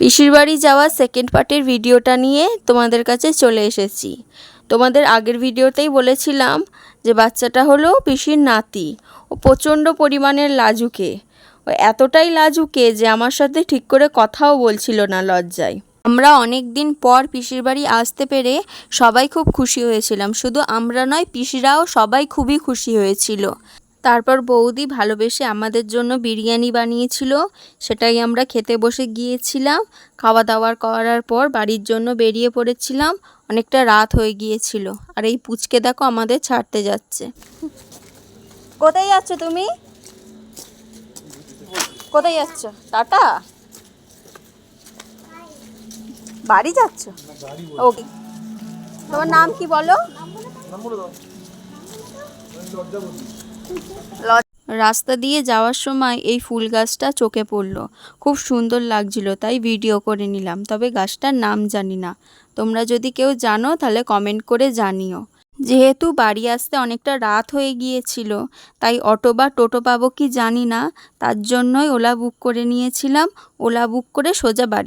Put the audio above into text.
পিসির বাড়ি যাওয়া সেকেন্ড পার্টের ভিডিওটা নিয়ে তোমাদের কাছে চলে এসেছি। তোমাদের আগের ভিডিওতেই বলেছিলাম যে বাচ্চাটা হলো পিসির নাতি। ও প্রচণ্ড পরিমাণের লাজুকে। ও এতটাই লাজুকে যে আমার সাথে ঠিক করে কথাও বলছিল না লজ্জায়। আমরা অনেক দিন পর পিসির বাড়ি আসতে পেরে সবাই খুব খুশি হয়েছিলাম। শুধু আমরা নয়, পিসিরাও সবাই খুবই খুশি হয়েছিল। তারপর বৌদি ভালোবেসে আমাদের জন্য বিরিয়ানি বানিয়েছিল, সেটাই আমরা খেতে বসে গিয়েছিলাম। খাওয়া দাওয়ার করার পর বাড়ির জন্য বেরিয়ে পড়েছিলাম। অনেকটা রাত হয়ে গিয়েছিল। আর এই পুচকে দেখো আমাদের ছাড়তে যাচ্ছে। কোথায় যাচ্ছ তুমি? কোথায় যাচ্ছ? টাটা? বাড়ি যাচ্ছ? ওকে। তোমার নাম কি বলো? রাস্তা দিয়ে যাওয়ার সময় এই ফুল গাছটা চোখে পড়লো। খুব সুন্দর লাগছিল, তাই ভিডিও করে নিলাম। তবে গাছটার নাম জানি না। তোমরা যদি কেউ জানো তাহলে কমেন্ট করে জানিও। যেহেতু বাড়ি আসতে অনেকটা রাত হয়ে গিয়েছিল, তাই অটো বা টোটো পাবো কি জানি না, তার জন্যই ওলা বুক করে নিয়েছিলাম। ওলা বুক করে সোজা বাড়ি।